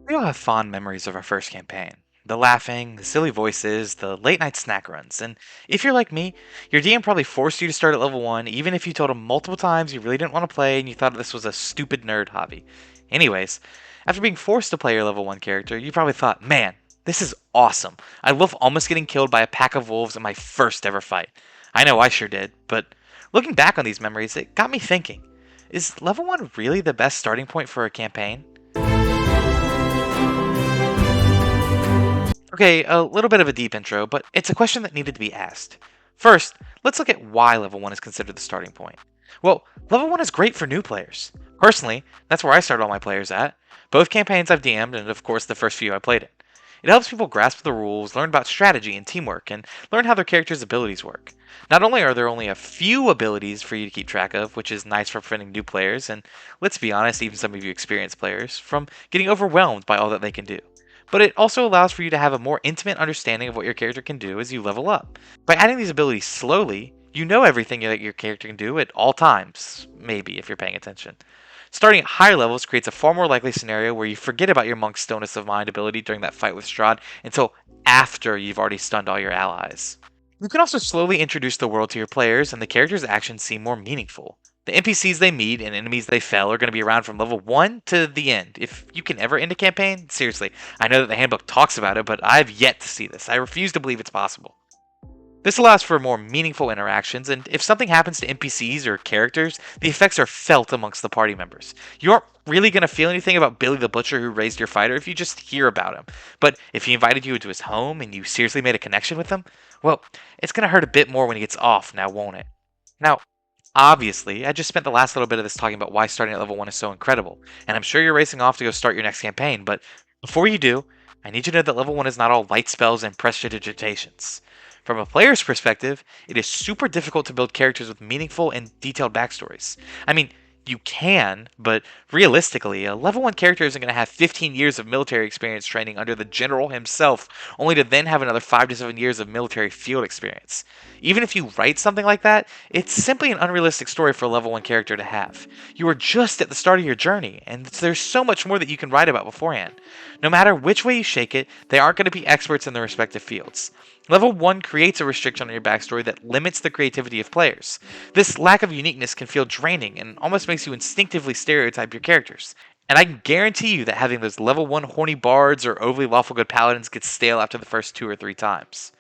We all have fond memories of our first campaign. The laughing, the silly voices, the late night snack runs. And if you're like me, your DM probably forced you to start at level 1, even if you told him multiple times you really didn't want to play and you thought this was a stupid nerd hobby. Anyways, after being forced to play your level 1 character, you probably thought, man, this is awesome. I love almost getting killed by a pack of wolves in my first ever fight. I know I sure did, but looking back on these memories, it got me thinking, is level 1 really the best starting point for a campaign? Okay, a little bit of a deep intro, but it's a question that needed to be asked. First, let's look at why level 1 is considered the starting point. Well, level 1 is great for new players. Personally, that's where I start all my players at. Both campaigns I've DM'd, and of course the first few I played it. It helps people grasp the rules, learn about strategy and teamwork, and learn how their characters' abilities work. Not only are there only a few abilities for you to keep track of, which is nice for preventing new players, and let's be honest, even some of you experienced players, from getting overwhelmed by all that they can do, but it also allows for you to have a more intimate understanding of what your character can do as you level up. By adding these abilities slowly, you know everything that your character can do at all times, maybe if you're paying attention. Starting at higher levels creates a far more likely scenario where you forget about your Monk's Stillness of Mind ability during that fight with Strahd until after you've already stunned all your allies. You can also slowly introduce the world to your players, and the characters' actions seem more meaningful. The NPCs they meet and enemies they fell are going to be around from level 1 to the end. If you can ever end a campaign, seriously, I know that the handbook talks about it, but I've yet to see this. I refuse to believe it's possible. This allows for more meaningful interactions, and if something happens to NPCs or characters, the effects are felt amongst the party members. You aren't really going to feel anything about Billy the Butcher who raised your fighter if you just hear about him. But if he invited you into his home and you seriously made a connection with him, well, it's going to hurt a bit more when he gets off, now won't it? Now, obviously, I just spent the last little bit of this talking about why starting at level 1 is so incredible, and I'm sure you're racing off to go start your next campaign, but before you do, I need you to know that level 1 is not all light spells and prestidigitations. From a player's perspective, it is super difficult to build characters with meaningful and detailed backstories. I mean, you can, but realistically, a level 1 character isn't going to have 15 years of military experience training under the general himself, only to then have another 5 to 7 years of military field experience. Even if you write something like that, it's simply an unrealistic story for a level 1 character to have. You are just at the start of your journey, and there's so much more that you can write about beforehand. No matter which way you shake it, they aren't going to be experts in their respective fields. Level 1 creates a restriction on your backstory that limits the creativity of players. This lack of uniqueness can feel draining and almost makes you instinctively stereotype your characters. And I can guarantee you that having those level 1 horny bards or overly lawful good paladins gets stale after the first 2 or 3 times.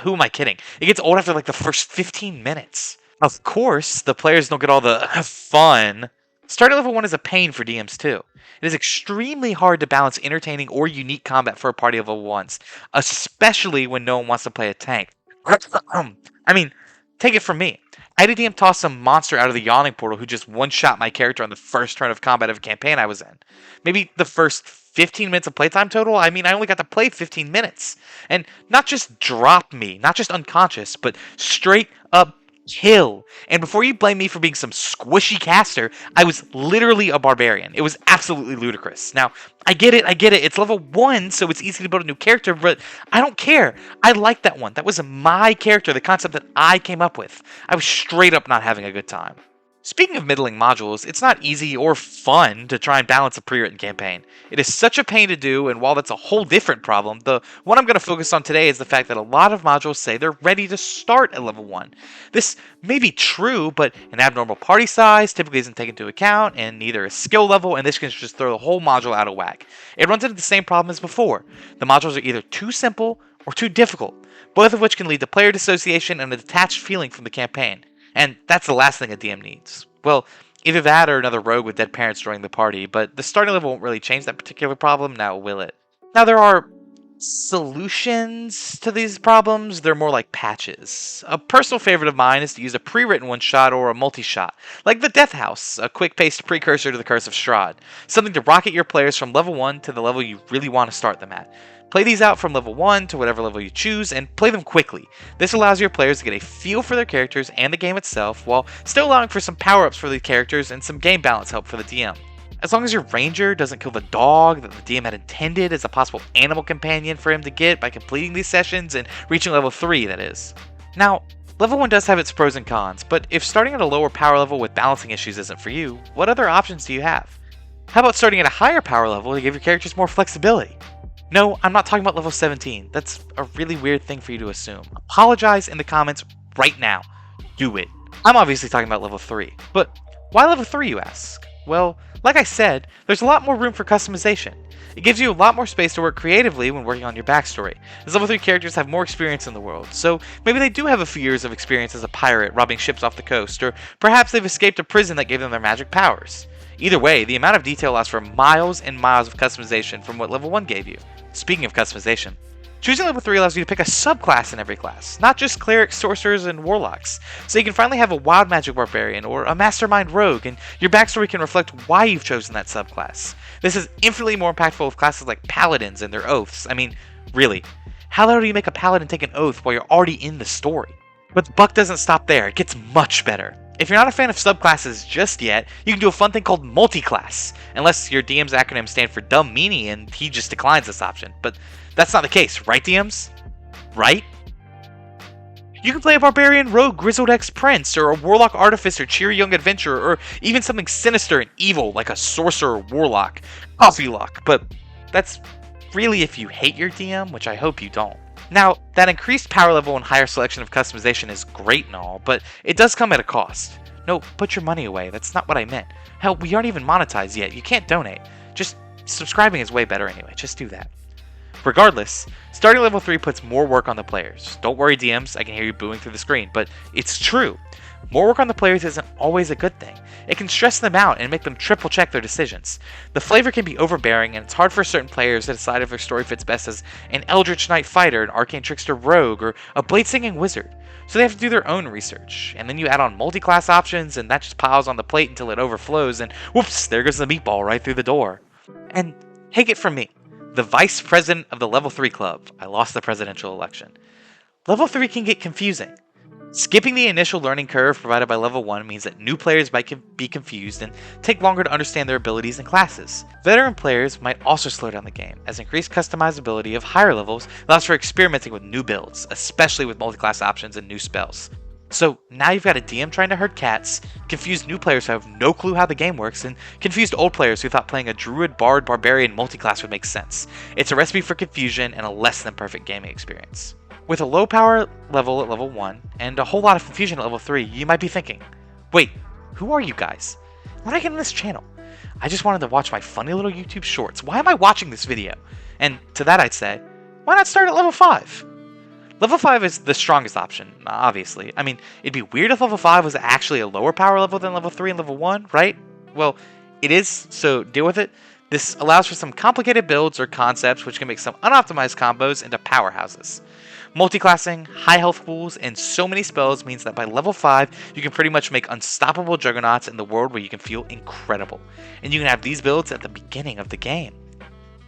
Who am I kidding? It gets old after like the first 15 minutes. Of course, the players don't get all the fun. Starting level 1 is a pain for DMs too. It is extremely hard to balance entertaining or unique combat for a party of level 1s, especially when no one wants to play a tank. I mean, take it from me. I had a DM toss some monster out of the yawning portal who just one-shot my character on the first turn of combat of a campaign I was in. Maybe the first 15 minutes of playtime total? I mean, I only got to play 15 minutes. And not just drop me, not just unconscious, but straight up kill. And before you blame me for being some squishy caster, I was literally a barbarian. It was absolutely ludicrous. Now, I get it. It's level 1, so it's easy to build a new character, but I don't care. I like that one. That was my character, the concept that I came up with. I was straight up not having a good time. Speaking of middling modules, it's not easy or fun to try and balance a pre-written campaign. It is such a pain to do, and while that's a whole different problem, the one I'm going to focus on today is the fact that a lot of modules say they're ready to start at level 1. This may be true, but an abnormal party size typically isn't taken into account, and neither is skill level, and this can just throw the whole module out of whack. It runs into the same problem as before. The modules are either too simple or too difficult, both of which can lead to player dissociation and a detached feeling from the campaign. And that's the last thing a DM needs. Well, either that or another rogue with dead parents joining the party, but the starting level won't really change that particular problem, now will it? Now there are solutions to these problems. They're more like patches. A personal favorite of mine is to use a pre-written one-shot or a multi-shot, like the Death House, a quick-paced precursor to the Curse of Strahd, something to rocket your players from level 1 to the level you really want to start them at. Play these out from level 1 to whatever level you choose, and play them quickly. This allows your players to get a feel for their characters and the game itself, while still allowing for some power-ups for the characters and some game balance help for the DM. As long as your ranger doesn't kill the dog that the DM had intended as a possible animal companion for him to get by completing these sessions and reaching level 3, that is. Now, level 1 does have its pros and cons, but if starting at a lower power level with balancing issues isn't for you, what other options do you have? How about starting at a higher power level to give your characters more flexibility? No, I'm not talking about level 17. That's a really weird thing for you to assume. Apologize in the comments right now. Do it. I'm obviously talking about level 3. But why level 3, you ask? Well, like I said, there's a lot more room for customization. It gives you a lot more space to work creatively when working on your backstory, as level 3 characters have more experience in the world, so maybe they do have a few years of experience as a pirate robbing ships off the coast, or perhaps they've escaped a prison that gave them their magic powers. Either way, the amount of detail allows for miles and miles of customization from what level 1 gave you. Speaking of customization, choosing level 3 allows you to pick a subclass in every class, not just clerics, sorcerers, and warlocks. So you can finally have a wild magic barbarian or a mastermind rogue, and your backstory can reflect why you've chosen that subclass. This is infinitely more impactful with classes like paladins and their oaths. I mean, really, how the hell do you make a paladin take an oath while you're already in the story? But the buck doesn't stop there, it gets much better. If you're not a fan of subclasses just yet, you can do a fun thing called multi-class, unless your DM's acronym stand for dumb meanie and he just declines this option. But that's not the case, right DMs? Right? You can play a barbarian rogue grizzled ex-prince, or a warlock artificer cheery young adventurer, or even something sinister and evil like a sorcerer warlock, coffee lock, but that's really if you hate your DM, which I hope you don't. Now, that increased power level and higher selection of customization is great and all, but it does come at a cost. No, put your money away, that's not what I meant. Hell, we aren't even monetized yet, you can't donate. Just subscribing is way better anyway, just do that. Regardless, starting level 3 puts more work on the players. Don't worry DMs, I can hear you booing through the screen, but it's true. More work on the players isn't always a good thing. It can stress them out and make them triple check their decisions. The flavor can be overbearing, and it's hard for certain players to decide if their story fits best as an Eldritch Knight fighter, an Arcane Trickster rogue, or a Blade Singing wizard. So they have to do their own research, and then you add on multi-class options, and that just piles on the plate until it overflows, and whoops, there goes the meatball right through the door. And take it from me, the vice president of the Level 3 Club. I lost the presidential election. Level 3 can get confusing. Skipping the initial learning curve provided by level 1 means that new players might be confused and take longer to understand their abilities and classes. Veteran players might also slow down the game, as increased customizability of higher levels allows for experimenting with new builds, especially with multi-class options and new spells. So now you've got a DM trying to herd cats, confused new players who have no clue how the game works, and confused old players who thought playing a druid, bard, barbarian multi-class would make sense. It's a recipe for confusion and a less than perfect gaming experience. With a low power level at level 1, and a whole lot of confusion at level 3, you might be thinking, wait, who are you guys? How did I get on this channel? I just wanted to watch my funny little YouTube shorts. Why am I watching this video? And to that I'd say, why not start at level 5? Level 5 is the strongest option, obviously. I mean, it'd be weird if level 5 was actually a lower power level than level 3 and level 1, right? Well, it is, so deal with it. This allows for some complicated builds or concepts which can make some unoptimized combos into powerhouses. Multiclassing, high health pools, and so many spells means that by level 5, you can pretty much make unstoppable juggernauts in the world where you can feel incredible. And you can have these builds at the beginning of the game.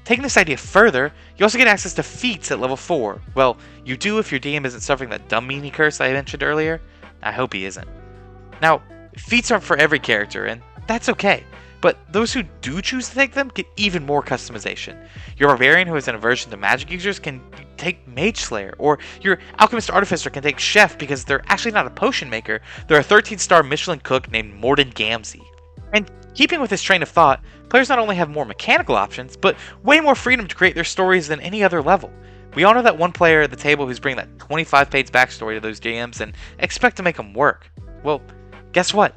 Taking this idea further, you also get access to feats at level 4. Well, you do if your DM isn't suffering that dumb meanie curse I mentioned earlier. I hope he isn't. Now, feats aren't for every character, and that's okay. But those who do choose to take them get even more customization. Your Barbarian who has an aversion to magic users can take Mage Slayer, or your Alchemist Artificer can take Chef because they're actually not a potion maker, they're a 13-star Michelin cook named Morden Gamzee. And keeping with this train of thought, players not only have more mechanical options, but way more freedom to create their stories than any other level. We all know that one player at the table who's bringing that 25-page backstory to those DMs and expect to make them work. Well, guess what?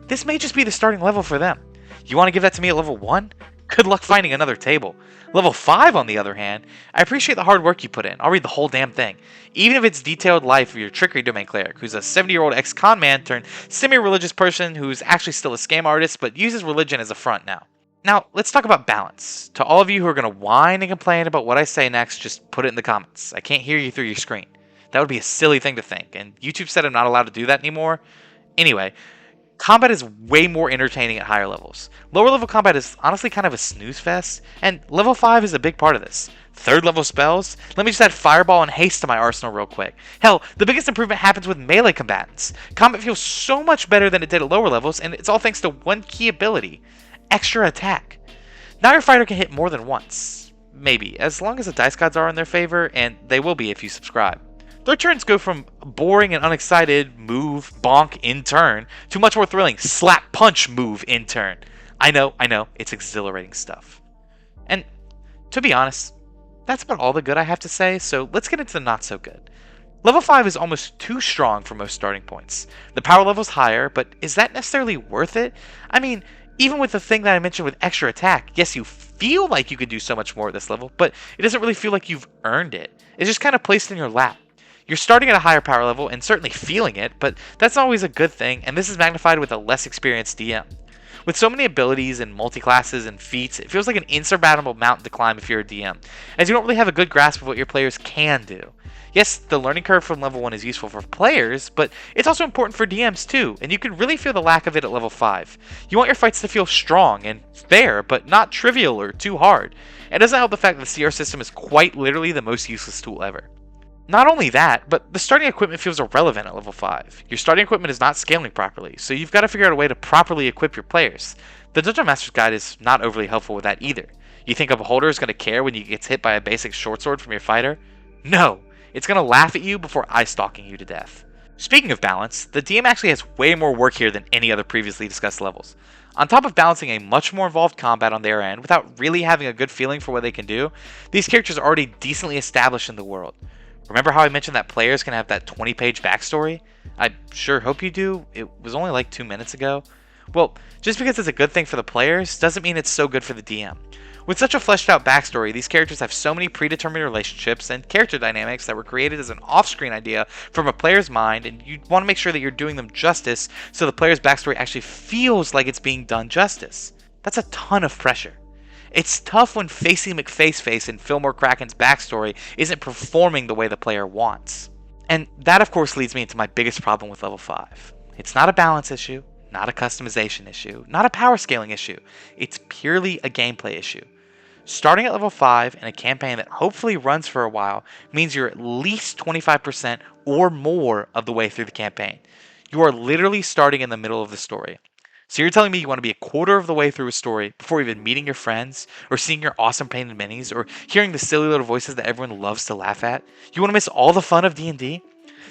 This may just be the starting level for them. You want to give that to me at level 1? Good luck finding another table. Level 5, on the other hand, I appreciate the hard work you put in. I'll read the whole damn thing. Even if it's detailed life of your Trickery Domain Cleric, who's a 70-year-old ex-con man turned semi-religious person who's actually still a scam artist but uses religion as a front now. Now, let's talk about balance. To all of you who are going to whine and complain about what I say next, just put it in the comments. I can't hear you through your screen. That would be a silly thing to think, and YouTube said I'm not allowed to do that anymore. Anyway, combat is way more entertaining at higher levels. Lower level combat is honestly kind of a snooze fest, and level 5 is a big part of this. Third level spells? Let me just add Fireball and Haste to my arsenal real quick. Hell, the biggest improvement happens with melee combatants. Combat feels so much better than it did at lower levels, and it's all thanks to one key ability: extra attack. Now your fighter can hit more than once. Maybe, as long as the dice gods are in their favor, and they will be if you subscribe. Their turns go from boring and unexcited move, bonk, in turn, to much more thrilling slap, punch, move, in turn. I know, it's exhilarating stuff. And to be honest, that's about all the good I have to say, so let's get into the not so good. Level 5 is almost too strong for most starting points. The power level's higher, but is that necessarily worth it? I mean, even with the thing that I mentioned with extra attack, yes, you feel like you could do so much more at this level, but it doesn't really feel like you've earned it. It's just kind of placed in your lap. You're starting at a higher power level and certainly feeling it, but that's not always a good thing, and this is magnified with a less experienced DM. With so many abilities and multi-classes and feats, it feels like an insurmountable mountain to climb if you're a DM, as you don't really have a good grasp of what your players can do. Yes, the learning curve from level 1 is useful for players, but it's also important for DMs too, and you can really feel the lack of it at level 5. You want your fights to feel strong and fair, but not trivial or too hard. It doesn't help the fact that the CR system is quite literally the most useless tool ever. Not only that, but the starting equipment feels irrelevant at level 5. Your starting equipment is not scaling properly, so you've got to figure out a way to properly equip your players. The Dungeon Master's Guide is not overly helpful with that either. You think a beholder is going to care when you get hit by a basic short sword from your fighter? No! It's going to laugh at you before eye-stalking you to death. Speaking of balance, the DM actually has way more work here than any other previously discussed levels. On top of balancing a much more involved combat on their end without really having a good feeling for what they can do, these characters are already decently established in the world. Remember how I mentioned that players can have that 20-page backstory? I sure hope you do. It was only like 2 minutes ago. Well, just because it's a good thing for the players doesn't mean it's so good for the DM. With such a fleshed out backstory, these characters have so many predetermined relationships and character dynamics that were created as an off-screen idea from a player's mind, and you want to make sure that you're doing them justice so the player's backstory actually feels like it's being done justice. That's a ton of pressure. It's tough when Facey McFaceface in Fillmore Kraken's backstory isn't performing the way the player wants. And that of course leads me into my biggest problem with level 5. It's not a balance issue, not a customization issue, not a power scaling issue. It's purely a gameplay issue. Starting at level 5 in a campaign that hopefully runs for a while means you're at least 25% or more of the way through the campaign. You are literally starting in the middle of the story. So you're telling me you want to be a quarter of the way through a story before even meeting your friends, or seeing your awesome painted minis, or hearing the silly little voices that everyone loves to laugh at? You want to miss all the fun of D&D?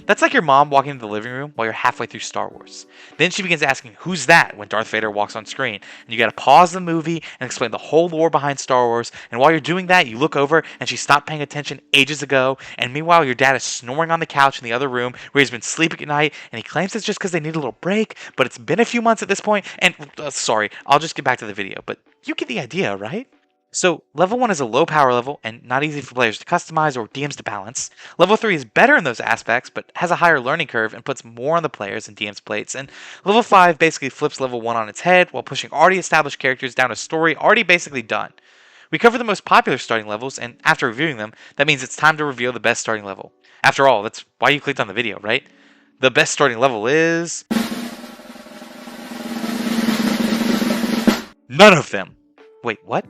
That's like your mom walking into the living room while you're halfway through Star Wars. Then she begins asking, "Who's that?" when Darth Vader walks on screen. And you gotta pause the movie and explain the whole lore behind Star Wars. And while you're doing that, you look over and she stopped paying attention ages ago. And meanwhile, your dad is snoring on the couch in the other room where he's been sleeping at night. And he claims it's just because they need a little break. But it's been a few months at this point. And sorry, I'll just get back to the video. But you get the idea, right? So, level 1 is a low power level and not easy for players to customize or DMs to balance. Level 3 is better in those aspects, but has a higher learning curve and puts more on the players and DMs' plates. And level 5 basically flips level 1 on its head while pushing already established characters down a story already basically done. We covered the most popular starting levels, and after reviewing them, that means it's time to reveal the best starting level. After all, that's why you clicked on the video, right? The best starting level is... none of them! Wait, what?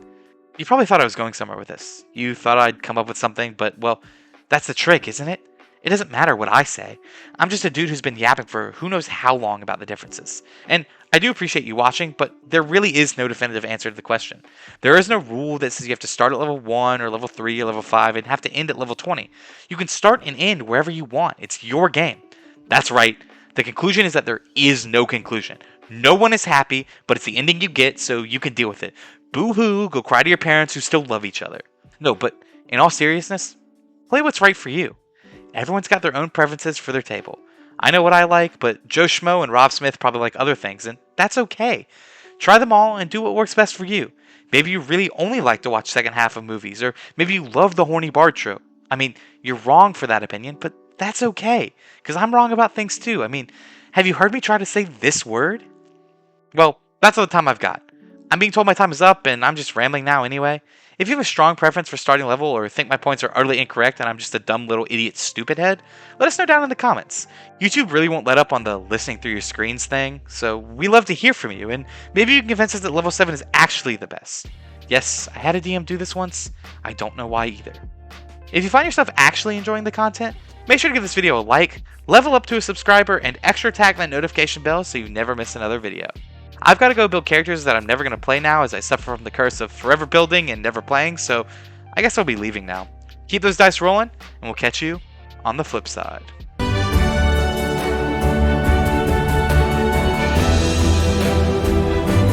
You probably thought I was going somewhere with this. You thought I'd come up with something, but, well, that's the trick, isn't it? It doesn't matter what I say. I'm just a dude who's been yapping for who knows how long about the differences. And I do appreciate you watching, but there really is no definitive answer to the question. There is no rule that says you have to start at level 1 or level 3 or level 5 and have to end at level 20. You can start and end wherever you want. It's your game. That's right. The conclusion is that there is no conclusion. No one is happy, but it's the ending you get, so you can deal with it. Boo-hoo, go cry to your parents who still love each other. No, but in all seriousness, play what's right for you. Everyone's got their own preferences for their table. I know what I like, but Joe Schmo and Rob Smith probably like other things, and that's okay. Try them all and do what works best for you. Maybe you really only like to watch second half of movies, or maybe you love the horny bard trope. I mean, you're wrong for that opinion, but that's okay, because I'm wrong about things too. I mean, have you heard me try to say this word? Well, that's all the time I've got. I'm being told my time is up, and I'm just rambling now anyway. If you have a strong preference for starting level, or think my points are utterly incorrect and I'm just a dumb little idiot stupid head, let us know down in the comments. YouTube really won't let up on the listening through your screens thing, so we love to hear from you, and maybe you can convince us that level 7 is actually the best. Yes, I had a DM do this once. I don't know why either. If you find yourself actually enjoying the content, make sure to give this video a like, level up to a subscriber, and extra tag that notification bell so you never miss another video. I've got to go build characters that I'm never going to play now as I suffer from the curse of forever building and never playing, so I guess I'll be leaving now. Keep those dice rolling, and we'll catch you on the flip side.